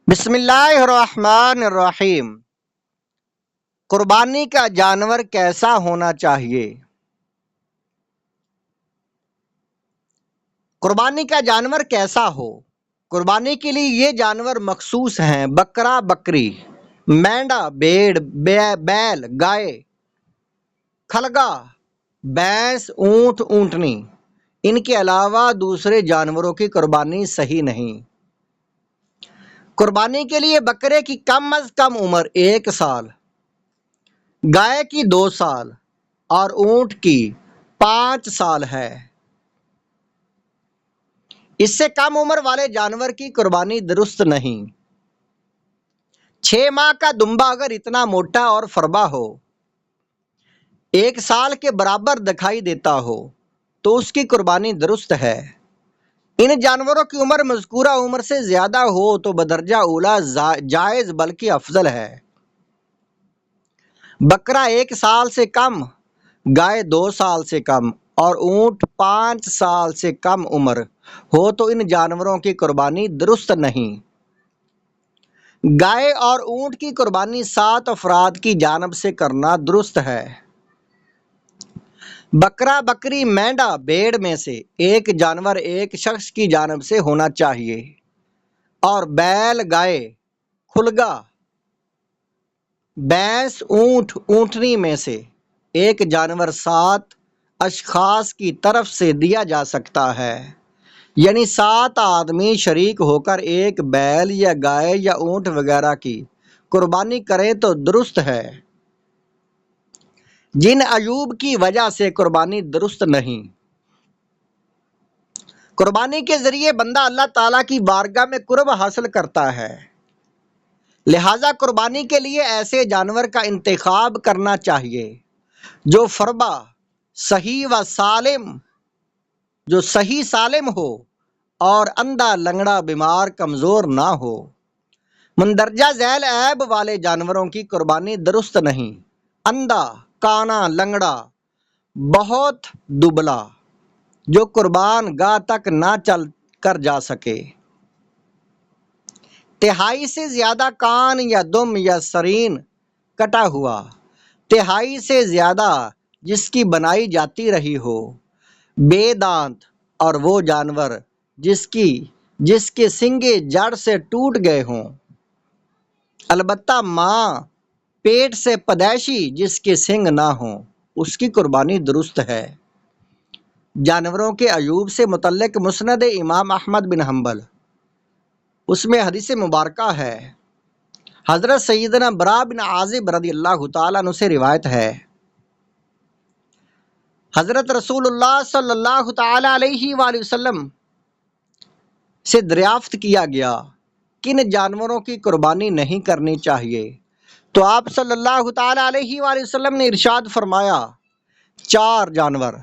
بسم اللہ الرحمن الرحیم۔ قربانی کا جانور کیسا ہونا چاہیے؟ قربانی کا جانور کیسا ہو؟ قربانی کے لیے یہ جانور مخصوص ہیں: بکرا بکری، مینڈا بھیڑ، بیل گائے، خلگا بھینس، اونٹ اونٹنی۔ ان کے علاوہ دوسرے جانوروں کی قربانی صحیح نہیں۔ قربانی کے لیے بکرے کی کم از کم عمر 1 سال، گائے کی 2 سال اور اونٹ کی 5 سال ہے۔ اس سے کم عمر والے جانور کی قربانی درست نہیں۔ 6 ماہ کا دمبا اگر اتنا موٹا اور فربا ہو، 1 سال کے برابر دکھائی دیتا ہو تو اس کی قربانی درست ہے۔ ان جانوروں کی عمر مذکورہ عمر سے زیادہ ہو تو بدرجہ اولا جائز بلکہ افضل ہے۔ بکرا 1 سال سے کم، گائے 2 سال سے کم اور اونٹ 5 سال سے کم عمر ہو تو ان جانوروں کی قربانی درست نہیں۔ گائے اور اونٹ کی قربانی 7 افراد کی جانب سے کرنا درست ہے۔ بکرا بکری مینڈا بھیڑ میں سے ایک جانور ایک شخص کی جانب سے ہونا چاہیے اور بیل گائے، خلگا بھینس، اونٹ اونٹنی میں سے ایک جانور 7 اشخاص کی طرف سے دیا جا سکتا ہے، یعنی 7 آدمی شریک ہو کر ایک بیل یا گائے یا اونٹ وغیرہ کی قربانی کریں تو درست ہے۔ جن عیوب کی وجہ سے قربانی درست نہیں۔ قربانی کے ذریعے بندہ اللہ تعالیٰ کی بارگاہ میں قرب حاصل کرتا ہے، لہذا قربانی کے لیے ایسے جانور کا انتخاب کرنا چاہیے جو فربا، صحیح و سالم، جو صحیح سالم ہو اور اندھا لنگڑا بیمار کمزور نہ ہو۔ مندرجہ ذیل عیب والے جانوروں کی قربانی درست نہیں: اندھا، کانا، لنگڑا، بہت دبلا، جو قربان گاہ تک نہ چل کر جا سکے، تہائی سے زیادہ کان یا دم یا سرین کٹا ہوا، تہائی سے زیادہ جس کی بنائی جاتی رہی ہو، بے دانت اور وہ جانور جس کے سنگے جڑ سے ٹوٹ گئے ہوں، البتہ ماں پیٹ سے پیدائشی جس کے سنگ نہ ہوں، اس کی قربانی درست ہے۔ جانوروں کے عیوب سے متعلق مسند امام احمد بن حنبل، اس میں حدیث مبارکہ ہے، حضرت سیدنا براء بن عازب رضی اللہ تعالیٰ عنہ سے روایت ہے، حضرت رسول اللہ صلی اللہ تعالیٰ علیہ وآلہ وسلم سے دریافت کیا گیا کن جانوروں کی قربانی نہیں کرنی چاہیے، تو آپ صلی اللہ تعالیٰ علیہ وآلہ وسلم نے ارشاد فرمایا 4 جانور۔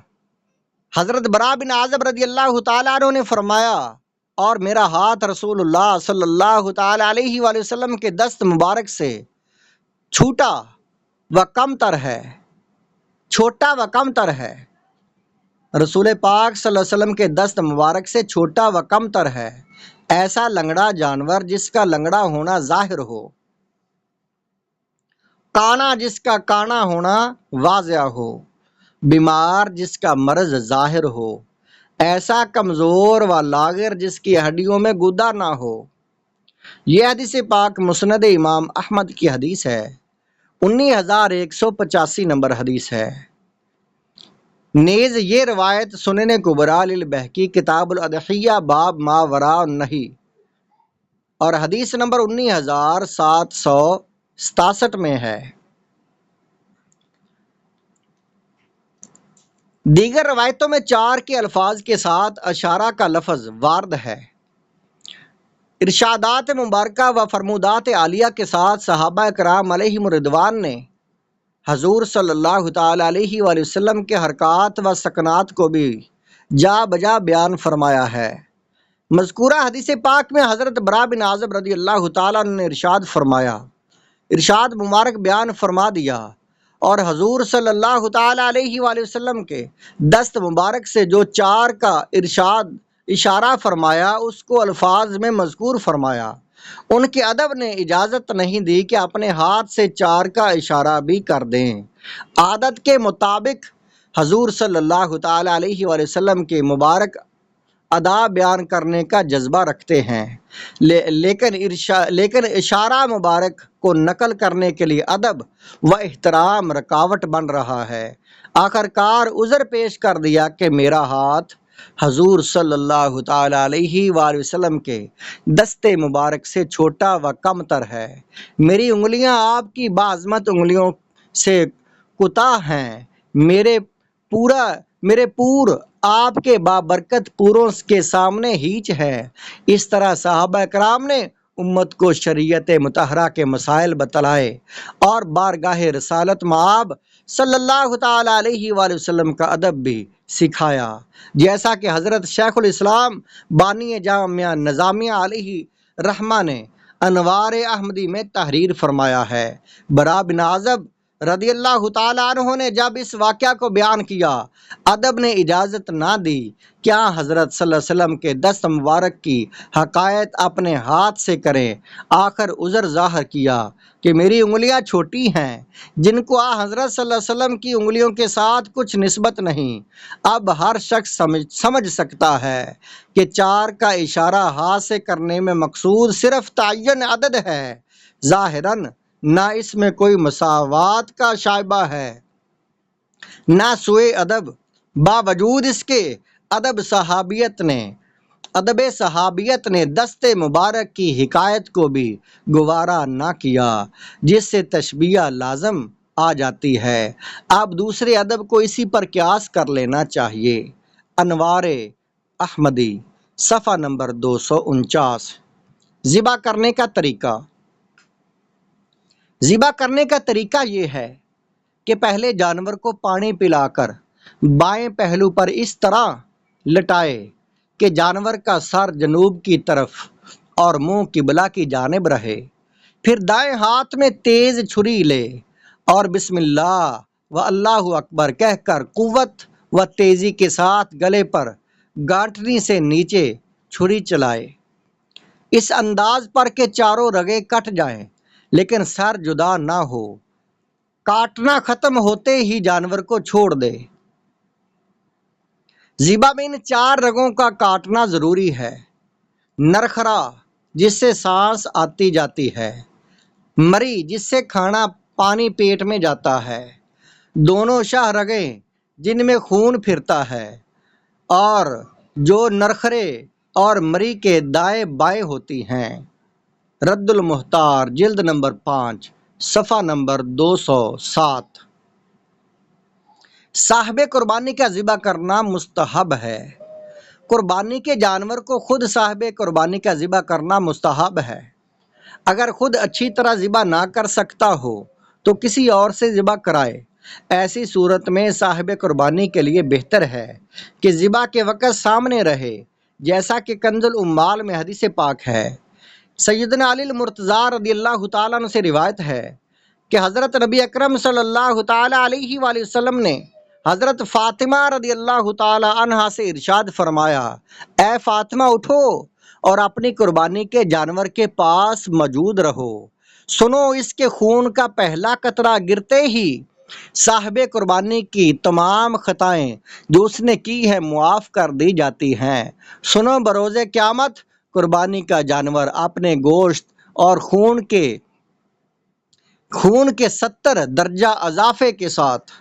حضرت براء بن عازب رضی اللہ تعالیٰ عنہ نے فرمایا، اور میرا ہاتھ رسول اللہ صلی اللہ تعالیٰ علیہ وآلہ وسلم کے دست مبارک سے چھوٹا و کم تر ہے، چھوٹا و کم تر ہے۔ رسول پاک صلی اللہ علیہ وسلم کے دست مبارک سے چھوٹا و کم تر ہے ایسا لنگڑا جانور جس کا لنگڑا ہونا ظاہر ہو، کانا جس کا کانا ہونا واضح ہو، بیمار جس کا مرض ظاہر ہو، ایسا کمزور و لاغر جس کی ہڈیوں میں گودا نہ ہو۔ یہ حدیث پاک مسند امام احمد کی حدیث ہے، 19185 نمبر حدیث ہے۔ نیز یہ روایت سنن کبریٰ للبیہقی کتاب الاضحیہ باب ما وراء النہی اور حدیث نمبر 19767 میں ہے۔ دیگر روایتوں میں 4 کے الفاظ کے ساتھ اشارہ کا لفظ وارد ہے۔ ارشادات مبارکہ و فرمودات عالیہ کے ساتھ صحابہ کرام علیہم رضوان نے حضور صلی اللہ تعالیٰ علیہ وآلہ وسلم کے حرکات و سکنات کو بھی جا بجا بیان فرمایا ہے۔ مذکورہ حدیث پاک میں حضرت براء بن عازب رضی اللہ تعالیٰ عنہ نے ارشاد فرمایا، ارشاد مبارک بیان فرما دیا، اور حضور صلی اللہ تعالیٰ علیہ وآلہ وسلم کے دست مبارک سے جو 4 کا اشارہ فرمایا اس کو الفاظ میں مذکور فرمایا، ان کے ادب نے اجازت نہیں دی کہ اپنے ہاتھ سے 4 کا اشارہ بھی کر دیں۔ عادت کے مطابق حضور صلی اللہ تعالی علیہ وآلہ وسلم کے مبارک ادا بیان کرنے کا جذبہ رکھتے ہیں، لیکن اشارہ مبارک کو نقل کرنے کے لیے ادب و احترام رکاوٹ بن رہا ہے۔ آخر کار عذر پیش کر دیا کہ میرا ہاتھ حضور صلی اللہ تعالی علیہ وآلہ وسلم کے دستے مبارک سے چھوٹا و کم تر ہے، میری انگلیاں آپ کی باعظمت انگلیوں سے کوتاہ ہیں، میرے پور آپ کے بابرکت پوروں کے سامنے ہیچ ہے۔ اس طرح صحابہ کرام نے امت کو شریعت مطہرہ کے مسائل بتلائے اور بارگاہ رسالت مآب صلی اللہ تعالی علیہ وآلہ وسلم کا ادب بھی سکھایا، جیسا کہ حضرت شیخ الاسلام بانی جامعہ نظامیہ علیہ رحمہ نے انوار احمدی میں تحریر فرمایا ہے۔ برا بن عازب رضی اللہ تعالیٰ عنہ نے جب اس واقعہ کو بیان کیا، ادب نے اجازت نہ دی، کیا حضرت صلی اللہ علیہ وسلم کے دست مبارک کی حکایت اپنے ہاتھ سے کریں۔ آخر عذر ظاہر کیا کہ میری انگلیاں چھوٹی ہیں، جن کو حضرت صلی اللہ علیہ وسلم کی انگلیوں کے ساتھ کچھ نسبت نہیں۔ اب ہر شخص سمجھ سکتا ہے کہ 4 کا اشارہ ہاتھ سے کرنے میں مقصود صرف تعین عدد ہے، ظاہراً نہ اس میں کوئی مساوات کا شائبہ ہے نہ سوء ادب، باوجود اس کے ادب صحابیت نے دست مبارک کی حکایت کو بھی گوارا نہ کیا، جس سے تشبیہ لازم آ جاتی ہے۔ اب دوسرے ادب کو اسی پر قیاس کر لینا چاہیے۔ انوار احمدی صفحہ نمبر 249۔ ذبح کرنے کا طریقہ۔ ذبح کرنے کا طریقہ یہ ہے کہ پہلے جانور کو پانی پلا کر بائیں پہلو پر اس طرح لٹائے کہ جانور کا سر جنوب کی طرف اور منہ قبلہ کی جانب رہے، پھر دائیں ہاتھ میں تیز چھری لے اور بسم اللہ و اللہ اکبر کہہ کر قوت و تیزی کے ساتھ گلے پر گانٹھنی سے نیچے چھری چلائے، اس انداز پر کہ چاروں رگیں کٹ جائیں لیکن سر جدا نہ ہو۔ کاٹنا ختم ہوتے ہی جانور کو چھوڑ دے۔ ذبح میں ان 4 رگوں کا کاٹنا ضروری ہے: نرخرا جس سے سانس آتی جاتی ہے، مری جس سے کھانا پانی پیٹ میں جاتا ہے، دونوں شاہ رگیں جن میں خون پھرتا ہے اور جو نرخرے اور مری کے دائیں بائیں ہوتی ہیں۔ رد المحتار جلد نمبر 5 صفحہ نمبر 207۔ صاحب قربانی کا ذبح کرنا مستحب ہے۔ قربانی کے جانور کو خود صاحب قربانی کا ذبح کرنا مستحب ہے۔ اگر خود اچھی طرح ذبح نہ کر سکتا ہو تو کسی اور سے ذبح کرائے۔ ایسی صورت میں صاحب قربانی کے لیے بہتر ہے کہ ذبح کے وقت سامنے رہے، جیسا کہ کنز العمال میں حدیث پاک ہے۔ سیدنا علی المرتضیٰ رضی اللہ تعالیٰ عنہ سے روایت ہے کہ حضرت نبی اکرم صلی اللہ تعالیٰ علیہ وآلہ وسلم نے حضرت فاطمہ رضی اللہ تعالیٰ عنہا سے ارشاد فرمایا، اے فاطمہ اٹھو اور اپنی قربانی کے جانور کے پاس موجود رہو، سنو اس کے خون کا پہلا قطرہ گرتے ہی صاحب قربانی کی تمام خطائیں جو اس نے کی ہے معاف کر دی جاتی ہیں۔ سنو بروز قیامت قربانی کا جانور اپنے گوشت اور خون کے 70 درجہ اضافے کے ساتھ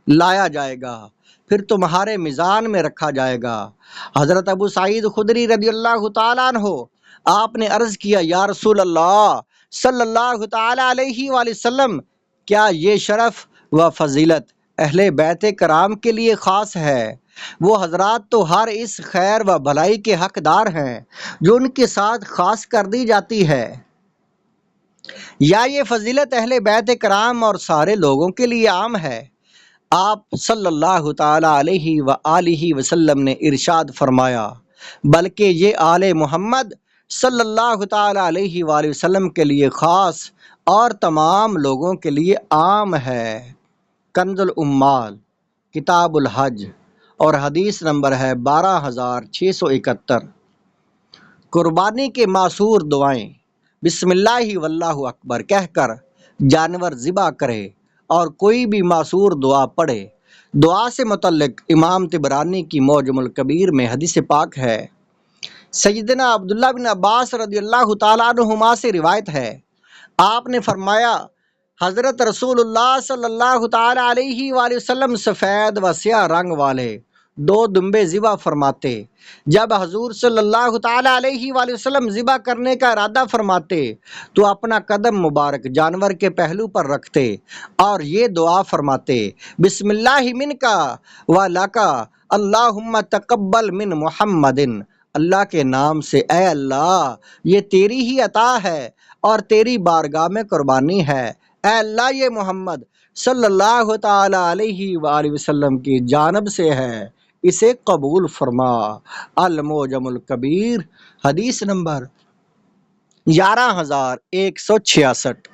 لایا جائے گا، پھر تمہارے میزان میں رکھا جائے گا۔ حضرت ابو سعید خدری رضی اللہ تعالیٰ عنہ آپ نے عرض کیا، یا رسول اللہ صلی اللہ تعالیٰ علیہ وآلہ وسلم، کیا یہ شرف و فضیلت اہل بیت کرام کے لیے خاص ہے؟ وہ حضرات تو ہر اس خیر و بھلائی کے حقدار ہیں جو ان کے ساتھ خاص کر دی جاتی ہے، یا یہ فضیلت اہل بیت کرام اور سارے لوگوں کے لیے عام ہے؟ آپ صلی اللہ تعالی علیہ وآلہ وسلم نے ارشاد فرمایا، بلکہ یہ آل محمد صلی اللہ تعالی علیہ وآلہ وسلم کے لیے خاص اور تمام لوگوں کے لیے عام ہے۔ کنز العمال کتاب الحج اور حدیث نمبر ہے 12671۔ قربانی کے معصور دعائیں۔ بسم اللہ واللہ اکبر کہہ کر جانور ذبح کرے اور کوئی بھی معصور دعا پڑھے۔ دعا سے متعلق امام طبرانی کی معجم الکبیر میں حدیث پاک ہے۔ سیدنا عبداللہ بن عباس رضی اللہ تعالیٰ عنہما سے روایت ہے، آپ نے فرمایا حضرت رسول اللہ صلی اللہ تعالیٰ علیہ وآلہ وسلم سفید و سیاہ رنگ والے 2 دمبے ذبح فرماتے۔ جب حضور صلی اللہ تعالیٰ علیہ وآلہ وسلم ذبح کرنے کا ارادہ فرماتے تو اپنا قدم مبارک جانور کے پہلو پر رکھتے اور یہ دعا فرماتے، بسم اللہ من کا و لکا اللہم تقبل من محمد، اللہ کے نام سے اے اللہ یہ تیری ہی عطا ہے اور تیری بارگاہ میں قربانی ہے، اے اللہ یہ محمد صلی اللہ تعالی علیہ وآلہ وسلم کی جانب سے ہے، اسے قبول فرما۔ المعجم الکبیر حدیث نمبر 11166۔